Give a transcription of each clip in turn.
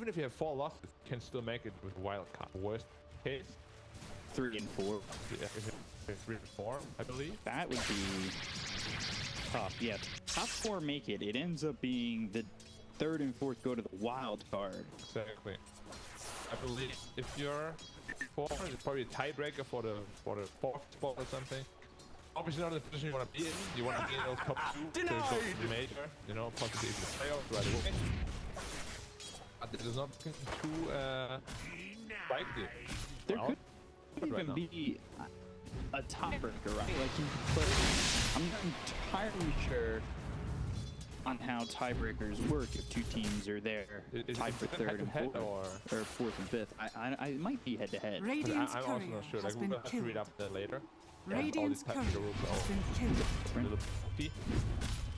even if you have 4 losses, you can still make it with wild card. Worst case, 3 and 4. Yeah, 3 and 4, I believe. That would be tough. Yeah, top 4 make it. It ends up being the 3rd and 4th go to the wild card. Exactly. I believe if you're 4, it's probably a tiebreaker for the 4th spot or something. Obviously not in the position you want to be in. You want to be in those top 2 to go to the major, you know, possibly even the playoffs right away. But it is not too likely. There could even be a tiebreaker, right? Like but I'm not entirely sure on how tiebreakers work if 2 teams are there tied for 3rd and 4th or 4th and 5th. I it might be head to head. I'm also not sure. Like we'll have to read up that later. Radiant's courier has been killed.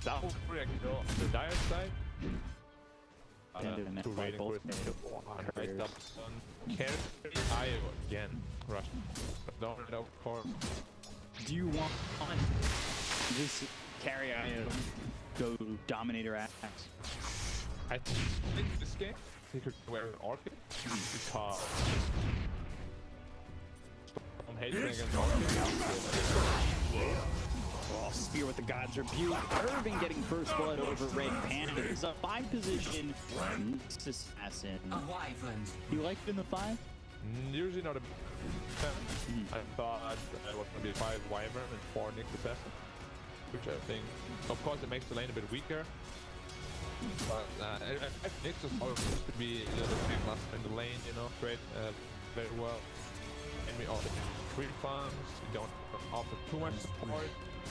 That would actually go on the dire side. And to raiding both right up on carry Iowa again. Rush. Don't of course. Do you want this carry Iowa go Dominator Axe? I think this game he could wear an Orchid because I'm hating against Orchid. Oh, Spear with the God's Rebuke. Irving getting first blood over RedPanda. It's a 5 position assassin. A Wyvern. You like it in the 5? Usually not a I thought it was going to be 5 Wyvern and 4 Nyx assassin, which I think, of course, it makes the lane a bit weaker. But Nyx is always supposed to be a little bit must in the lane, you know, trade very well. And we also do creep farms. We don't offer too much support.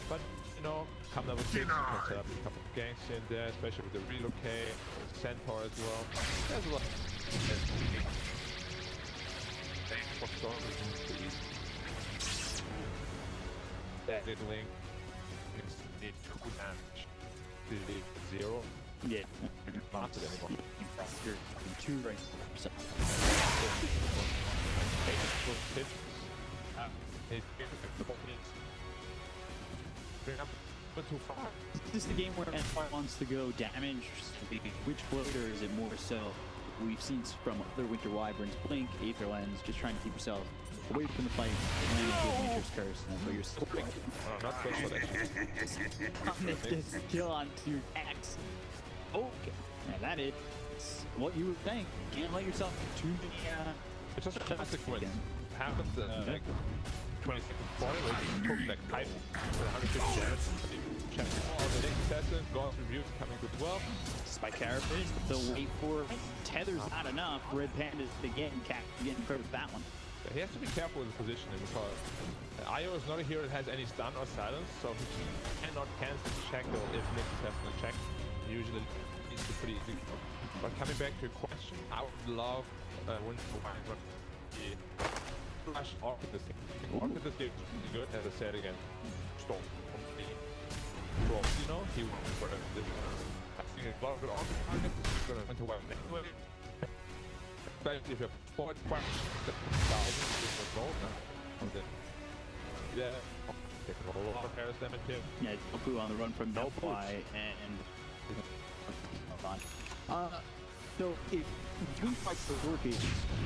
But, you know, come level 6, you can set up a couple of ganks in there, especially with the relocate, Centaur as well. There's a lot. That little link need 2 damage to 0. Yeah. Not it anymore. You're 2 right now. But too far. Is this the game where Empire wants to go damage? Which floater is it more so? We've seen from other Winter Wyverns, Blink, Aether Lens, just trying to keep yourself away from the fight, land with Nature's Curse, but you're still not close for that. this kill onto X. Okay, and that is what you would think. You can't let yourself too many it's just a consequence. It happens like 20 seconds before it, like you took like pipe with 150 damage. Checking all the Nyx assassin, God's Review coming good well. Spike Carapace, the wait for Tether's not enough. RedPanda's again getting credit with that one. Yeah, he has to be careful with his positioning because Io is not a hero that has any stun or silence, so he cannot cancel the check or if Nyx is having a check. Usually it's pretty easy. But coming back to your question, I would love Winter Wyvern flash Orchid this game. Orchid this game is really good, as I said again. Storm from the you know, he would for this. I think a lot of good Orchid targets is going to Winter Wyvern anyway. Especially if you have 4 questions, 1,000 gold now. Yeah, taking a lot of Harris damage here. Yeah, Tofu on the run from Melfly and so if between fights for Orchid,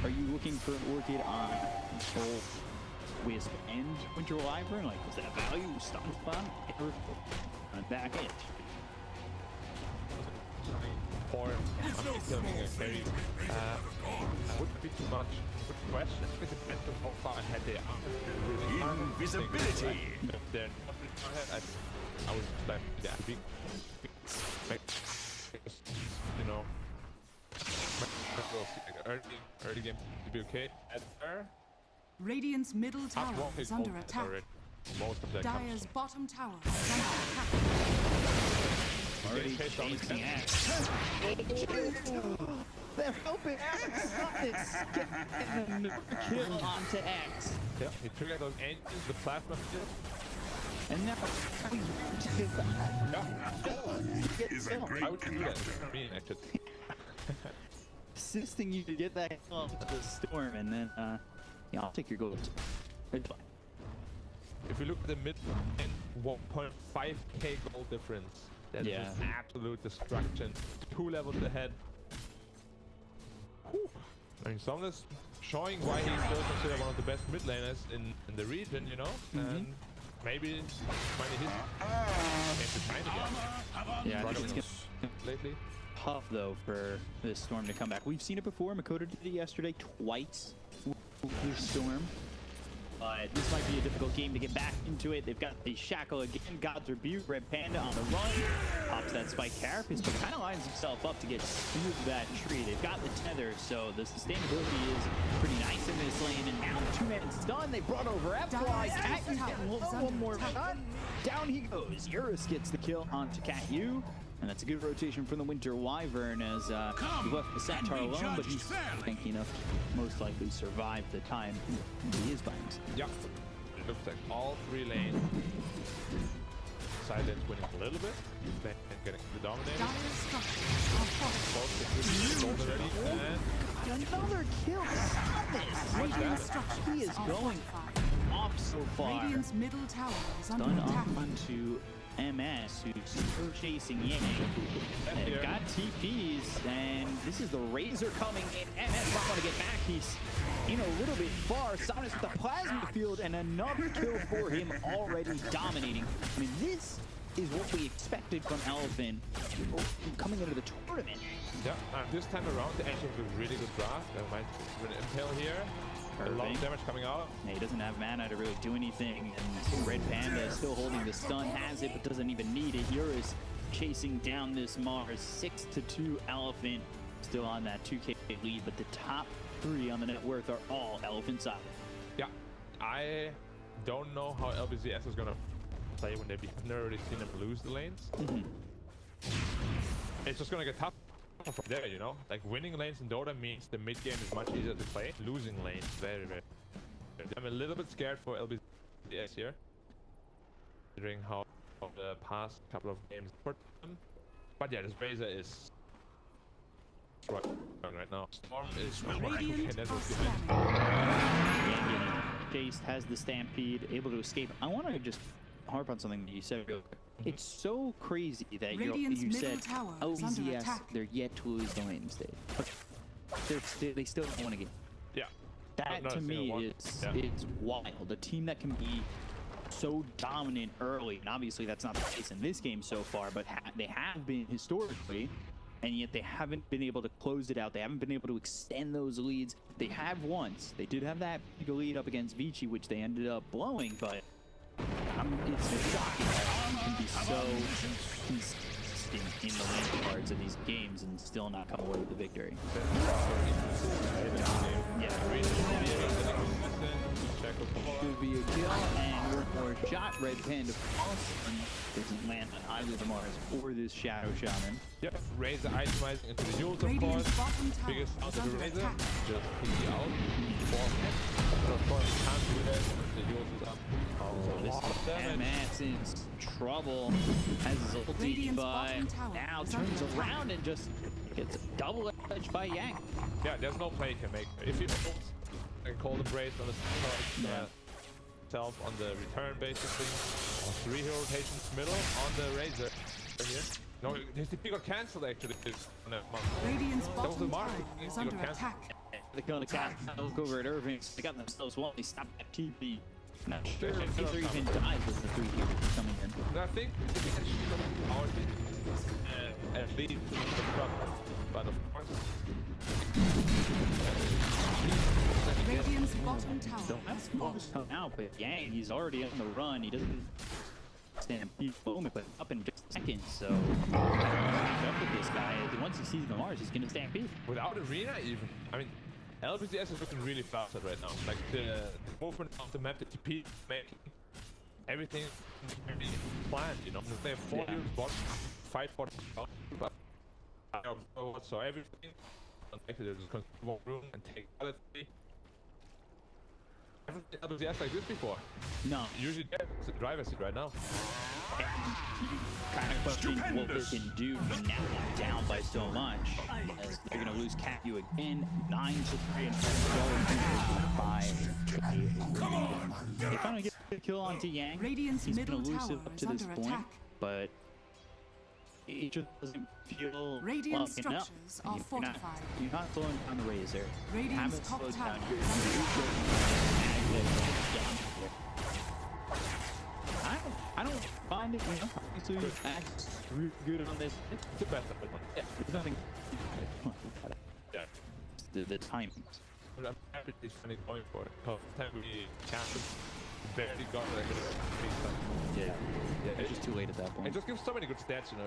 are you looking for an Orchid on both Wisp and Winter Wyvern? Like, is that value stun fun or on back end? Or I'm killing a carry. Wouldn't be too much. Good question. It depends on how far ahead they are. Invisibility! If they're not really far ahead, I would like, yeah, you know, early game to be okay. Radiant's middle tower is under attack. Most of that Dire's bottom tower is under attack. Already chasing X. They're helping X. Getting the kill onto X. Yeah, he triggered those engines, the plasma field. And now he's Is a great I would do that. Actually. assisting you to get that kill into the storm, and then yeah, I'll take your gold. It's fine. If you look at the mid and 1.5k gold difference, that's just absolute destruction. 2 levels ahead. mean, Somnus showing why he's still considered one of the best mid laners in the region, you know, and maybe finally his came to shine again. Yeah, I think it's lately. tough though for this Storm to come back. We've seen it before. Makoto did it yesterday twice with Storm. But this might be a difficult game to get back into it. They've got the Shackle again, God's Rebuke, RedPanda on the run. Pops that Spike Carapace, but kind of lines himself up to get through that tree. They've got the Tether, so the sustainability is pretty nice in this lane. And now the two-man stun. They brought over F-Fly. CatYou's getting low. One more shot. Down he goes. Eurus gets the kill onto CatYou. And that's a good rotation from the Winter Wyvern as he left the Centaur alone, but he's tanky enough to most likely survive the time he is binds. Yep. It looks like all three lanes. Silence winning a little bit. Then getting the dominator. Another kill. He is going off so far. Radiant's middle tower is under Stun attack. up onto MS, who's still chasing Yang. They've got TPs, and this is the Razor coming in. MS might want to get back. He's in a little bit far. Somnus with the plasma field, and another kill for him already dominating. I mean, this is what we expected from Elephant coming into the tournament. Yeah, this time around, they actually have a really good draft. They might win Impale here. A lot of damage coming out. Yeah, he doesn't have mana to really do anything, and RedPanda is still holding the stun, has it, but doesn't even need it. Eurus chasing down this Mars, 6-2 Elephant, still on that 2K lead, but the top three on the net worth are all Elephant side. Yeah, I don't know how LBZS is gonna play when they beat. I've never really seen them lose the lanes. It's just gonna get tough from there, you know? Like, winning lanes in Dota means the mid game is much easier to play. Losing lanes, very, very. I'm a little bit scared for LBZS here, considering how the past couple of games for them. But yeah, this Razor is struggling right now. Storm is Radiant are slamming. Jace has the Stampede, able to escape. I want to just harp on something that you said. It's so crazy that you said, oh, LBZS, they're yet to lose the lane state. But they still don't want to get. Yeah. That to me is it's wild. A team that can be so dominant early, and obviously that's not the case in this game so far, but they have been historically, and yet they haven't been able to close it out. They haven't been able to extend those leads. They have once. They did have that big lead up against Vici, which they ended up blowing, but it's shocking that you can be so consistent in the lane cards of these games and still not come away with the victory. Yeah, could be a kill, and one more shot. RedPanda doesn't land on either the Mars or this Shadow Shaman. Yep, Razor itemizing into the Eurus, of course. Biggest out of the Razor. Just PC out. But of course, can't do that. The Eurus is up. Matt's in trouble. Has his ulti, but now turns around and just gets double-edged by Yang. Yeah, there's no play he can make. If he holds and call the brace on the self on the return, basically. 3 hero rotations middle on the Razor. Here. No, his TP got cancelled actually. Radiant's That was the bottom mark. tower is under attack. They're going to cast. Look over at Irving. They got themselves one. They stopped that TP. Not sure if Razor even dies with the 3 heroes coming in. I think our at least but of course. Radiant's bottom tower has fallen. Come out, but Yang, he's already on the run. He doesn't stand moment, but up in just seconds. So catch up with this guy. Once he sees the Mars, he's gonna stampede. Without arena, even. I mean, LBZS is looking really fast right now. Like the movement of the map, the TP making, everything is really planned. You know, they have 4 units, fight for the but so everything. They're just going to walk room and take quality. I haven't seen LBZS like this before. No. Usually it's the driver's seat right now. Kind of question what they can do when now they're down by so much. As they're going to lose CatYou again. 9-3 and 5. Come on! They finally get a kill onto Yang. Radiant's He's been middle elusive tower up to is this under point, attack. but it just doesn't feel Radiant well, structures are fortified. You're not slowing down the Razor. Radiant's Haven't top slowed tower down is your I don't find it, obviously, Max really good on this. It's the best of it. Yeah, there's nothing. Yeah. The timings. But I'm happy he's finally going for it. Because the time we casted, barely got it. Yeah, it's just too late at that point. It just gives so many good stats, It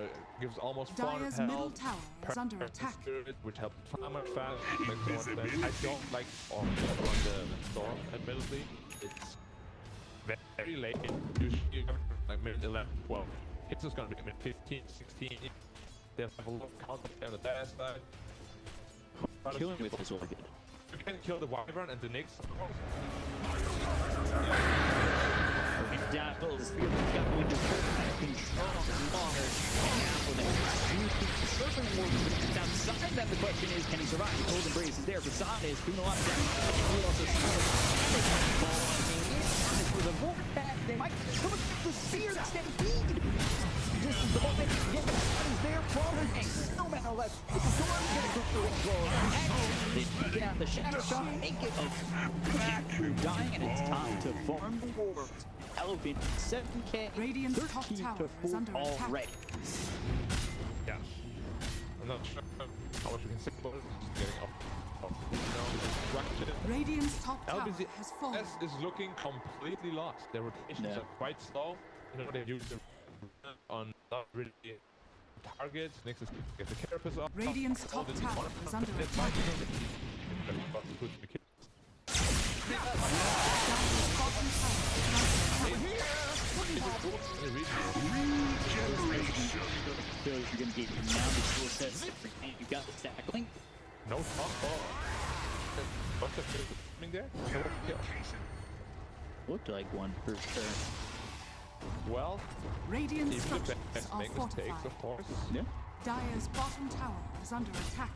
gives almost 400 Dire's health. middle tower is under attack. Spirit, which helps farmer fast, makes more sense. I don't like on the storm, admittedly. It's very late. Usually, like minute 11, 12. Hits is gonna be minute 15, 16. They'll have a lot of counter on the dire side. Killing with is really good. You can kill the Wyvern and the Nyx, of course. Dazzle is got winter control longer. Outside that, the question is, can he survive? The Cold Embrace is there. Facade is doing a lot of damage. He also with a vortex, they might come up with the spear stampede. This is the moment to get the bodies there from the no matter left. The storm gonna go through control. They take out the shadow shot, make it back through dying, and it's time to form the war. Elephant 7K, Radiant's top 13 tower to is 4 under attack. already. Yeah. I'm not sure how much we can say about it. Just getting off. Radiant's top tower LBZS has fallen. is looking completely lost. Their rotations are quite slow. They use them on not really targets. Next is get the carapace off. Radiant's top tower is under attack. You're gonna get now the tool sets. You got the stackling. No top. What's the coming there? Looked like one for sure. Well, Radiant if the structures best are make mistakes, fortified. of course. Yeah. Dire's bottom tower is under attack.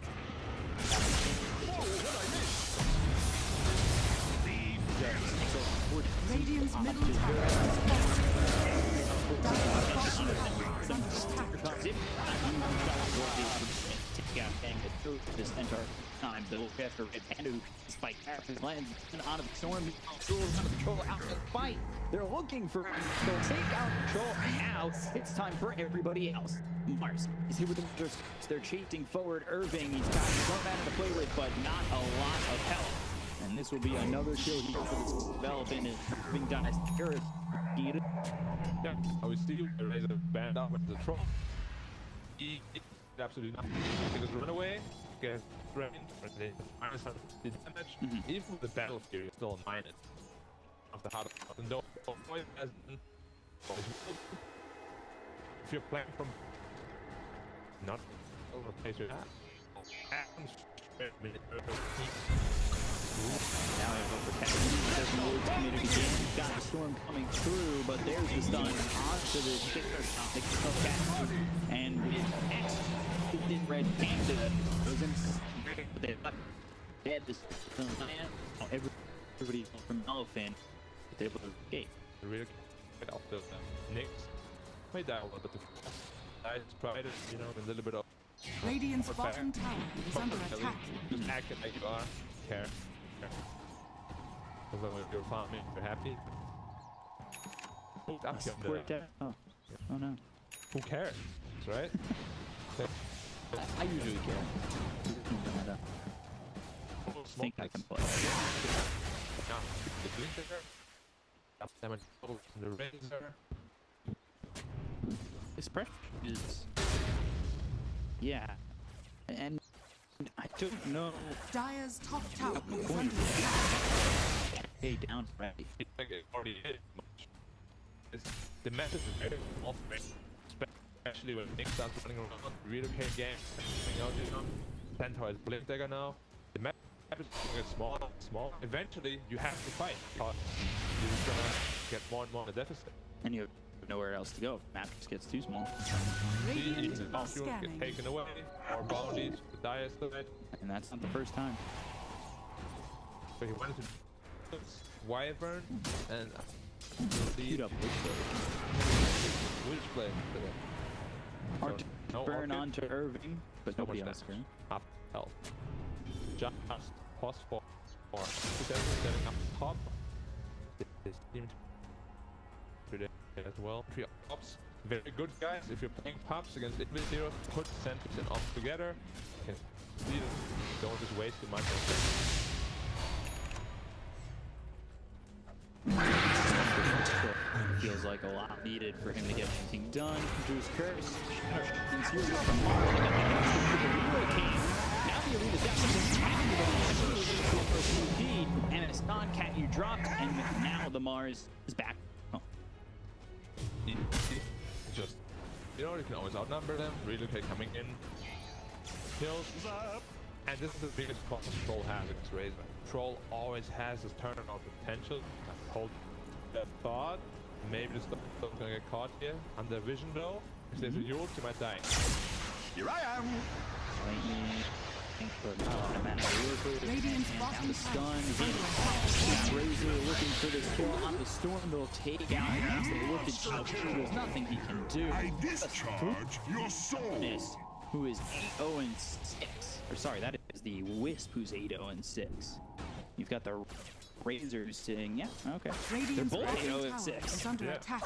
Radiant's middle tower is fallen. Dire's bottom tower is under attack. Take out and get through this Centaur time. The look after RedPanda spike Irving lands and out of the storm. Controls under control out of the fight. They're looking for they'll take out control. Now it's time for everybody else. Mars is here with the Eurus. They're chasing forward Irving. He's got one man to play with, but not a lot of help. And this will be another kill here for this development as Irving dies. Eurus. Yeah, I will see you raise a band up with the troll. He absolutely nothing. He just run away, get drained, minus the damage. Even the battlefield is still minus of the heart of the no point as if you're playing from not over place your Now I have over 10 minutes community game. Got the storm coming through, but there's the stun onto the sticker shot. They can come back. And with X, who did RedPanda, goes in. But they had this everybody from Elephant, but they're able to escape. really get off the Nyx. May die a little bit. I tried it, a little bit of. Radiant's bottom tower is under attack. Just act like you are. Care. Because when you're farming, you're happy. Oh, that's Oh no. Who cares, right? I usually care. I think I can play. Now, the Blinker. Up damage from the Razor. This pressure is. Yeah. And I don't know. Dire's top tower is under attack. Hey, down ready. It's like it already hit much. The method is very off, especially when Nick starts running around, really okay games, Centaur is Blink Dagger now. The map is getting small. Eventually, you have to fight, because you're just gonna get more and more in a deficit. And you have nowhere else to go. Map just gets too small. Radiant Either are get scanning. taken away, or bounties, the dire still it. And that's not the first time. So he wanted to Wyvern and Beat up Witchblade. Witchblade. Hard No burn orchid. onto Irving, but So nobody much else damage. hurt. Half health. Just pause for 2 seconds setting up top. This seemed pretty as well. 3 ops. Very good, guys. If you're playing pops against Invis heroes, put Centaurs and ops together. You can see it. Don't just waste too much. Feels like a lot needed for him to get anything done. Drew's curse. He's here from Mars. Now the Arena Jackson and it's non CatYou dropped, and now the Mars is back. Oh. Just, you know, you can always outnumber them. Relocate coming in. Kills. And this is the biggest problem Troll has against Razor. Troll always has this turnaround potential. I hold that thought. Maybe this stuff is gonna get caught here. Under vision though. If there's a Eurus, you might die. Here I am. Radiant's bottom the stun. Razor looking for this kill on the storm. They'll take out. They look at xiaofu. There's nothing he can do. I discharge your soul. Who is 8-0-6? Or sorry, that is the Wisp who's 8-0-6. You've got the Razors sitting. Yeah, okay. They're Radiant's both bottom 8-0-6. tower is under attack.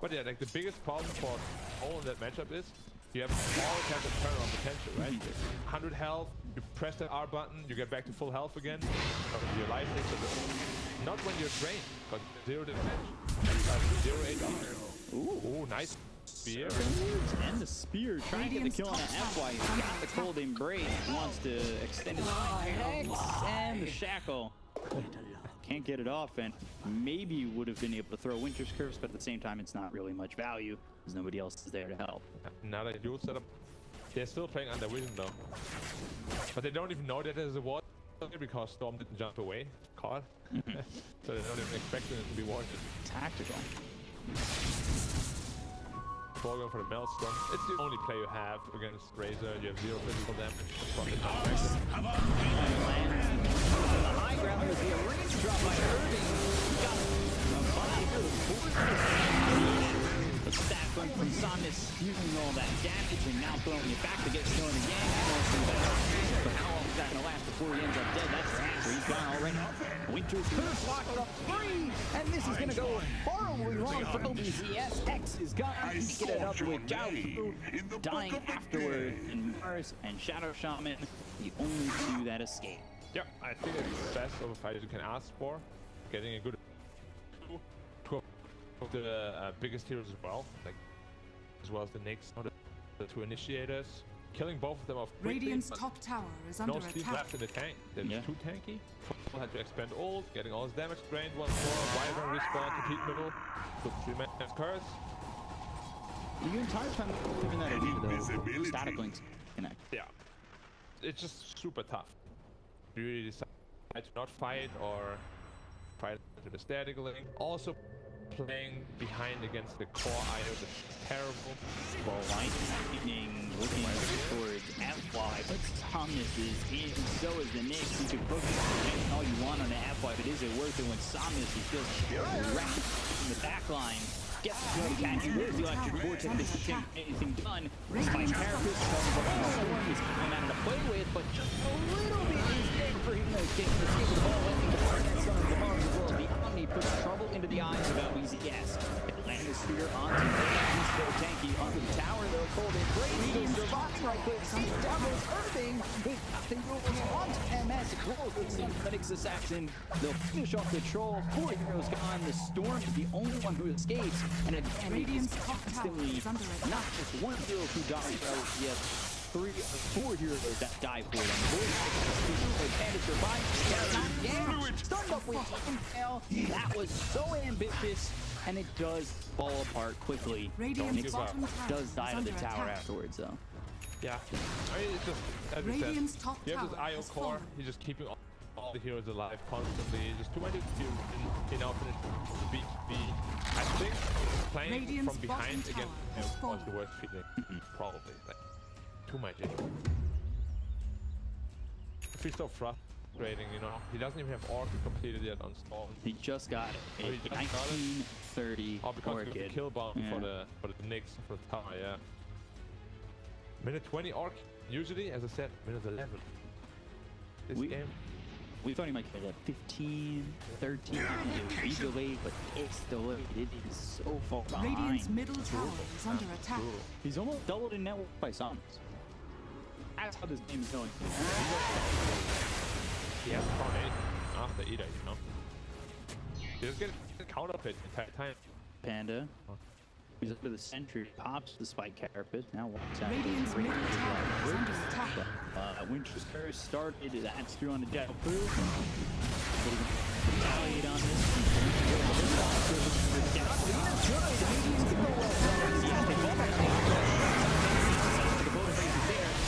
But yeah, like the biggest problem for all in that matchup is you have always have the turnaround potential, right? 100 health, you press that R button, you get back to full health again. Your life is not when you're drained, but 0 damage. 0 HP. Ooh, nice spear. And the spear trying to get the kill on that FY. He's got the cold embrace. Wants to extend his legs and the shackle. Can't get it off, and maybe would have been able to throw Winter's Curse, but at the same time, it's not really much value because nobody else is there to help. Now that you set up, they're still playing under vision though. But they don't even know that there's a ward because Storm didn't jump away, caught. So they're not even expecting it to be warded. Tactical. Going for the Maelstrom. It's the only play you have against Razor. You have 0 physical damage from the The high ground is the range drop by Irving. Got the stack from Somnus using all that damage and now throwing it back to get still in the game. But how long is that going to last before he ends up dead? That's for answer. He's gone already. Winter's Curse locked up free, and this is going to go horribly wrong for LBZS. X is gone. He get it up with xiaofu dying afterward, and Mars and Shadow Shaman, the only 2 that escape. Yeah, I think it's the best of a fight you can ask for. Getting a good two of the biggest heroes as well, like as well as the Nyx, the 2 initiators. Killing both of them off quickly. Radiant's top tower is under No speed attack. left in the tank. They're just too tanky. Troll had to expend ult, getting all his damage drained once more. Wyvern respawn, complete middle. Took 3 man's curse. The entire time leaving that arena though, static links connect. Yeah. It's just super tough. You really decide to not fight or fight to the static link. Also playing behind against the core IO is terrible. Well, lightning looking towards FY, but Somnus is in, so is the Nyx. You can focus on all you want on the FY, but is it worth it when Somnus is just wrapped in the back line? Gets to go to CatYou. There's the electric vortex. They can't get anything done. Despite Carapace comes along, Storm is coming out to play with, but just a little bit is there for him to get the ball landing the part that some of the bars as well. The Omni puts trouble into the eyes of LBZS. Atlantis spear onto he's so tanky onto the tower though. Cold embrace. He's surviving right quick. Down goes Irving. There's nothing going on to MS. Close with Synthetics Assassin. They'll finish off the troll. 4 heroes gone. The Storm is the only one who escapes. And again, Radiant's top tower constantly is under attack. not just 1 hero who dies for LBZS. 3 or 4 heroes that die for them. Bandits survive. Started up with Impale. That was so ambitious, and it does fall apart quickly. Radiant's bottom tower Does die is to the under tower attack. afterwards, though. Yeah. I mean, it's just, as we Radiant's said, top you have this tower IO has core, fallen. he's just keeping all the heroes alive constantly. Just too many heroes in our finish to beat B. I think playing Radiant's from behind bottom against tower has was fallen. the worst feeling. Probably. Like, too much. I feel so frustrated frustrating, you know. He doesn't even have Orc completed yet on Storm. He just got it. Oh, he A just got it? 1930 Oh, because of the Orchid. kill bomb Yeah. for the Nyx, for the tower, yeah. Minute 20 Orc, usually, as I said, minute 11. This game. We thought he might get 15, 13, he's delayed, but it's delayed. It is so far behind. Radiant's middle tower is under attack. Brutal. He's almost doubled in network by Somnus. That's how this game is going. He hasn't found anything after either, you know. He just gets a counter pit the entire time. Panda. He's up to the sentry, pops the spike carapace. Now walks out. Radiant's middle tower is under attack. Winter's Curse started. That's through on the xiaofu. Retaliate on this.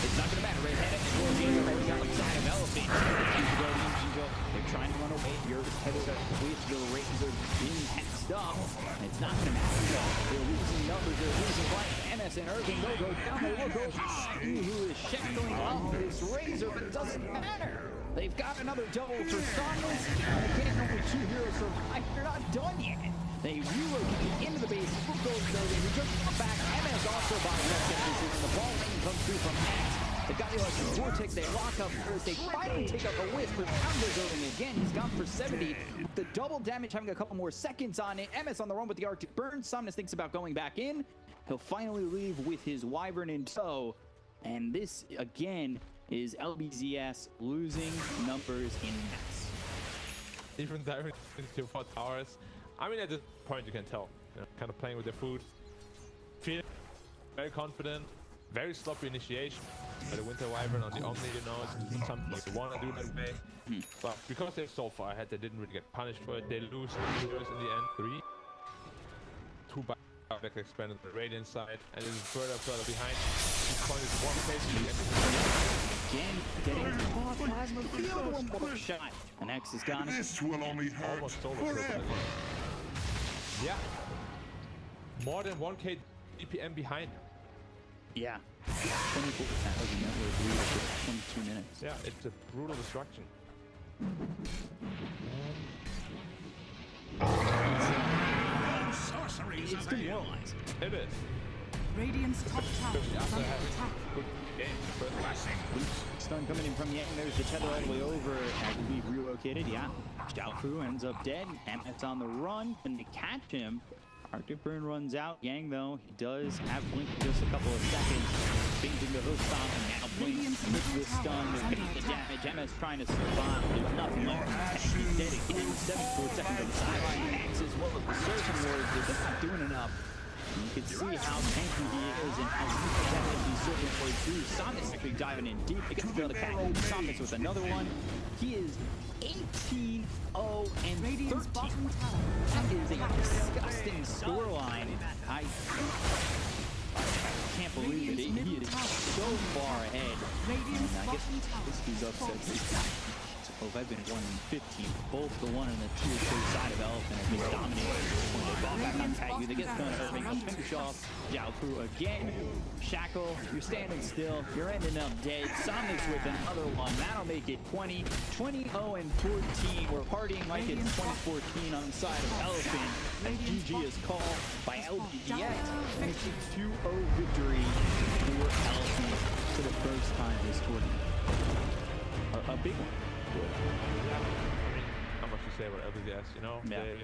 It's not going to matter. RedPanda and Warlord already got outside of Elephant. They're trying to run away. Eurus headed up with the Razor being hexed up. It's not going to matter though. They're losing numbers. They're losing life. MS and Irving go down. They will go who is shackling up this Razor, but it doesn't matter. They've got another double for Somnus. Again, only 2 heroes survive. They're not done yet. They relocate into the base. Look goes Irving. He just got back. MS also by the the ball lane comes through from X. They got the electric vortex. They lock up first. They finally take out the Wisp. But down goes Irving again. He's gone for 70. The double damage having a couple more seconds on it. MS on the run with the Arctic Burn. Somnus thinks about going back in. He'll finally leave with his Wyvern in tow. And this, again, is LBZS losing numbers in mass. Even diving into 4 towers. I mean, at this point, you can tell. You know, kind of playing with their food. Feeling very confident. Very sloppy initiation. But the Winter Wyvern on the Omni, you know, it's something you want to do that way. But because they're so far ahead, they didn't really get punished for it. They lose the heroes in the end. 3. 2 by that expanded the Radiant side, and it is further behind. This point is 1 phase to the end. Again, getting plasma field, 1 more shot. And X is gone. This will only hurt Almost solo kill. forever. Yeah. More than 1k DPM behind. Yeah. 24% of the network lead for 22 minutes. Yeah, it's a brutal destruction. It's demoralizing. It is. Radiant's top tower is After under having attack. good game, first Stun coming in from the end. There's the tether all the way over. I believe relocated. Yeah. xiaofu ends up dead. Emmet's on the run. And they catch him. Arctic Burn runs out. Yang, though, he does have Blink for just a couple of seconds. Binging the hook stop. And now Blink with the stun. They're getting the damage. Emmet's trying to survive. There's nothing left. He's dead again. 74 seconds on the sideline. X as well as the Surgeon Warriors. They're just not doing enough. You can see how tanky he is and how weak that is. He's searching for his through. Somnus actually diving in deep. He gets to the CatYou. Somnus with another one. He is 18-0 and 13. Radiant's bottom tower That is a disgusting scoreline. I can't believe it. He is so far ahead. Radiant's I guess bottom tower this is upset. So I've been 1-15. Both the 1 and the 2 side of Elephant have been dominating. When they ball back on CatYou, they get done. Irving will finish off xiaofu again. Shackle, you're standing still. You're ending up dead. Somnus with another one. That'll make it 20. 20-0 and 14. We're partying like it's 2014 on the side of Elephant. And GG is called by LBZS. And it's a 2-0 victory for Elephant for the first time this tournament. A big one. How much to say about LBZS, you know? Yeah. They